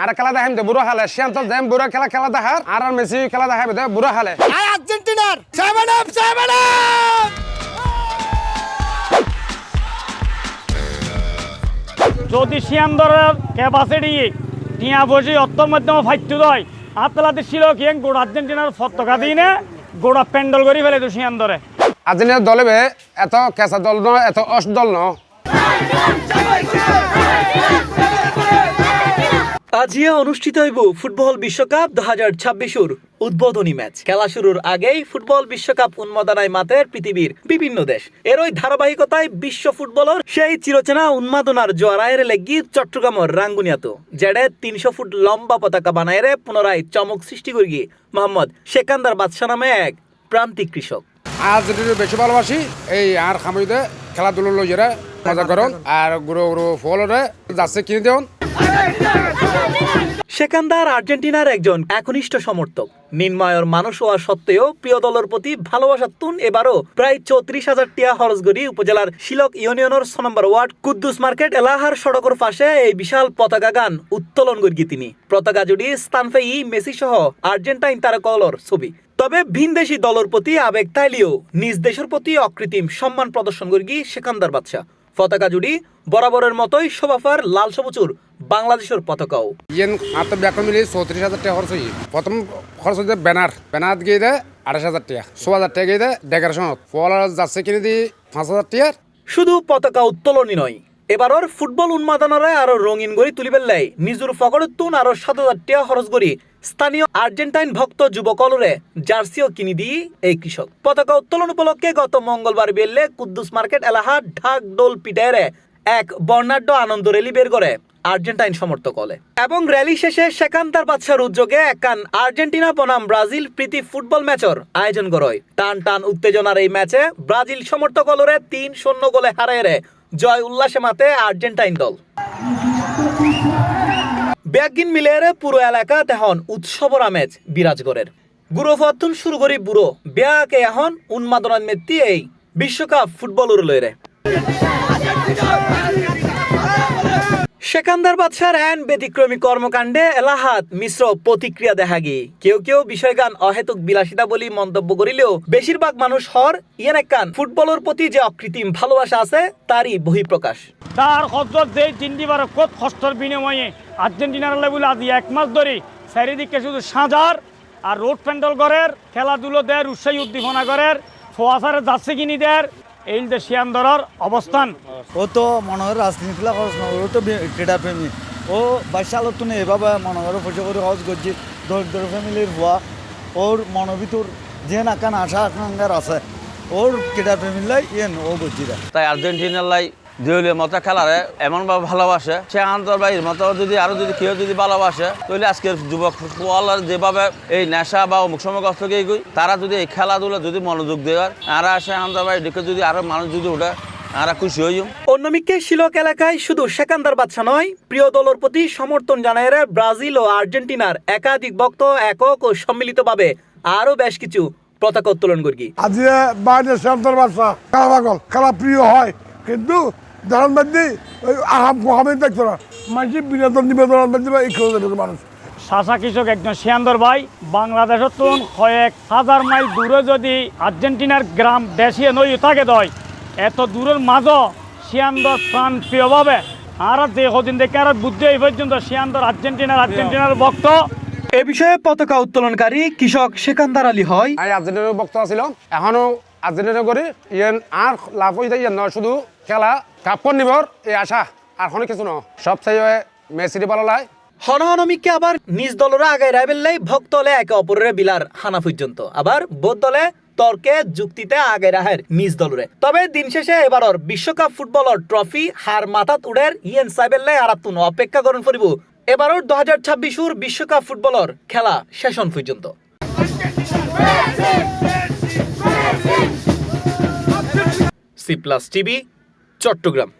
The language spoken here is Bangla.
আর খেলা দেখাইম দে বুড়ো খেলে শিয়ান তো দেম বুড়ো খেলা দেখার আর মেসি খেলা দেখাইবে দে বুড়ো খেলে আর্জেন্টিনার 7 আপ যদি সিয়ান্দরের ক্যাপাসিটি টিয়া বসে অত্তর মাধ্যমে ফাইটু দয় আতলাতে ছিল কি গোড়া আর্জেন্টিনার পতাকা দিয়ে না গোড়া প্যান্ডল করে ফেলে তো সিয়ান্দরে আর্জেন্টিনার দলে বে এত কেঁচা দল ন এত অস দল ন আজিয়া অনুষ্ঠিত হইব ফুটবল বিশ্বকাপ 2026 উদ্বোধনী ম্যাচ খেলা শুরুর আগেই ফুটবল বিশ্বকাপ উন্মাদনায় মাতের পৃথিবীর বিভিন্ন দেশ এরই ধারাবাহিকতায় বিশ্ব ফুটবলের সেই চিরচেনা উন্মাদনার জোয়ারায়ের লেগি চট্টগ্রামের রাঙ্গুনিয়াত যেড়ে 300 ফুট লম্বা পতাকা বানায় পুনরায় চমক সৃষ্টি করি মোহাম্মদ সেকান্দার বাদশা নামে এক প্রান্তিক কৃষক। আর্জেন্টিনা বেশি ভালোবাসি এই আর খামইতে খেলাধুলো লইরা মজা করুন আর গুরু গুরু ফলরে যাচ্ছে কিনে দেন। সেকান্দার আর্জেন্টিনার একজন একনিষ্ঠ সমর্থক নির্ময়ের মানুষ হওয়া সত্ত্বেও প্রিয় দলের প্রতি ভালোবাসার তুন এবারও প্রায় 34,000 টিয়া খরচগড়ি উপজেলার শিলক ইউনিয়নের 6 নম্বর ওয়ার্ড কুদ্দুস মার্কেট এলাহার সড়কের পাশে এই বিশাল পতাকা গান উত্তোলন করি তিনি পতাকা জুড়ি স্থান পেয়ে মেসি সহ আর্জেন্টাইন তারকার ছবি। তবে ভিনদেশি দলের প্রতি আবেগ তাইলেও নিজ দেশের প্রতি অকৃত্রিম সম্মান প্রদর্শন করি সেকান্দার বাদশা পতাকা জুড়ি বরাবরের মতোই শোভাফার লাল সবুজুর বাংলাদেশের পতাকাও ইয়েন আত ব্যাকরণ মিলে 34,000 টাকা খরচ হই প্রথম খরচ হচ্ছে ব্যানার গিয়ে দেয় 28,000 টাকা 16,000 টাকা গিয়ে দেয় ডেকোরেশন ফল যাচ্ছে কিনে দিই 5,000 টাকা। শুধু পতাকা উত্তোলনই নয় এবারর ফুটবল উন্মাদনারে আরো রঙিন গড়ি তুলি পেলাই নিজের ফকরের তুন আরো 7,000 টাকা খরচ করি স্থানীয় আর্জেন্টাইন ভক্ত যুবকলরে জার্সিও কিনি দিই এই কৃষক। পতাকা উত্তোলন উপলক্ষে গত মঙ্গলবার বেললে কুদ্দুস মার্কেট এলাহা ঢাক ডোল পিটারে এক বর্ণাঢ্য আনন্দ র্যালি বের করে আর্জেন্টাইন সমর্থক হলে এবং র্যালি শেষে সেকান্দার বাদশার উদ্যোগে একান আর্জেন্টিনা বনাম ব্রাজিল প্রীতি ফুটবল ম্যাচের আয়োজন করে টান উত্তেজনার এই ম্যাচে ব্রাজিল সমর্থক হলরে 3-0 গোলে হারায় জয় উল্লাসে মাতে আর্জেন্টাইন দল। ব্যাগিন মিলের পুরো এলাকা তেহন উৎসবর আমেজ বিরাজ করের গুরু ফতুন শুরু করি বুড়ো ব্যাকে এখন উন্মাদনার মেত্তি এই বিশ্বকাপ ফুটবলের লয়রে সেকান্দার বাদশার এন ব্যতিক্রমী কর্মকাণ্ডে এলাহাত মিশ্র প্রতিক্রিয়া দেখা গিয়ে কেউ বিষয়গান অহেতুক বিলাসিতা বলি মন্তব্য করিলেও বেশিরভাগ মানুষ হর ইয়েন একখান ফুটবলের প্রতি যে অকৃত্রিম ভালোবাসা আছে তারই বহিঃপ্রকাশ। তার হজরত যে 3টি বার কত কষ্টের বিনিময়ে আর্জেন্টিনার লেভেল আজ 1 মাস ধরে চারিদিকে শুধু সাজার আর রোড প্যান্ডল করের খেলাধুলো দেয় উৎসাহী উদ্দীপনা করের ফোয়াশারে যাচ্ছে কিনি দেয় এই যে সিয়ান্দরের অবস্থান ও তো মনে হয় রাজনীতিলা খরচ না ও তো ক্রীড়া প্রেমী ও বাইশালত তো এভাবে মনে করে পয়সা করে খরচ করছি দরিদ্র ফ্যামিলির হওয়া ওর মনোভিতর যে নাকান আশা আকাঙ্ক্ষার আছে ওর ক্রীড়া প্রেমীর লাই ইয়েন ও বুঝছি তাই আর্জেন্টিনার লাই দেউলের মতো খেলারে এমনভাবে ভালোবাসে সে আন্তর্বাহীর মতো যদি কেউ যদি ভালোবাসে তাহলে আজকের যুবক ফুটবলার যেভাবে এই নেশা বা অমুক সময় কষ্ট তারা যদি এই খেলাধুলা যদি মনোযোগ দেওয়ার আর সে আন্তর্বাহী দিকে যদি আরো মানুষ যদি ওঠে আর খুশি হই। অন্যদিকে শিলক এলাকায় শুধু সেকান্দার বাদশা নয় প্রিয় দলের প্রতি সমর্থন জানায় ব্রাজিল ও আর্জেন্টিনার একাধিক ভক্ত একক ও সম্মিলিতভাবে আরো বেশ কিছু পতাকা উত্তোলন করি। আজ বাইরে সেকান্দার বাদশা খেলা পাগল খেলা প্রিয় হয় কিন্তু ধরন বাদি ওই আহাম কোহামে দেখতো না মানুষ বিনোদন দিবে এই খেলা দেবে মানুষ। শাসা কৃষক একজন সিয়ান্দর ভাই বাংলাদেশের তো কয়েক হাজার মাইল দূরে যদি আর্জেন্টিনার গ্রাম দেশীয় নই থাকে দয় এত দূরের মাঝও সিয়ান্দর প্রাণ প্রিয়ভাবে আর যে কদিন দেখে আর বুদ্ধি এই পর্যন্ত সিয়ান্দর আর্জেন্টিনার ভক্ত। এ বিষয়ে পতাকা উত্তোলনকারী কৃষক সেকান্দার আলী হয় আমি আর্জেন্টিনার ভক্ত ছিল এখনো আর্জেন্টিনা করি ইয়েন আর লাভ হয়ে যায় নয় শুধু খেলা কাপ নিবর এই আশা আর কোনো কিছু ন সব চাই মেসিটি ভালো লাগে। হনহনমিককে আবার নিজ দলের আগায় রাইবেললাই ভক্ত হলে একে অপরের বিলার হানা পর্যন্ত আবার বোধ দলে তর্কে যুক্তিতে আগে রাহের নিজ দলরে। তবে দিন শেষে এবারর বিশ্বকাপ ফুটবলের ট্রফি হার মাথাত উড়ের ইয়েন সাইবেললাই আর তুন অপেক্ষা করুন ফুরিব এবারর 2026 বিশ্বকাপ ফুটবলের খেলা শেষন পর্যন্ত। C plus TV, Chittagong.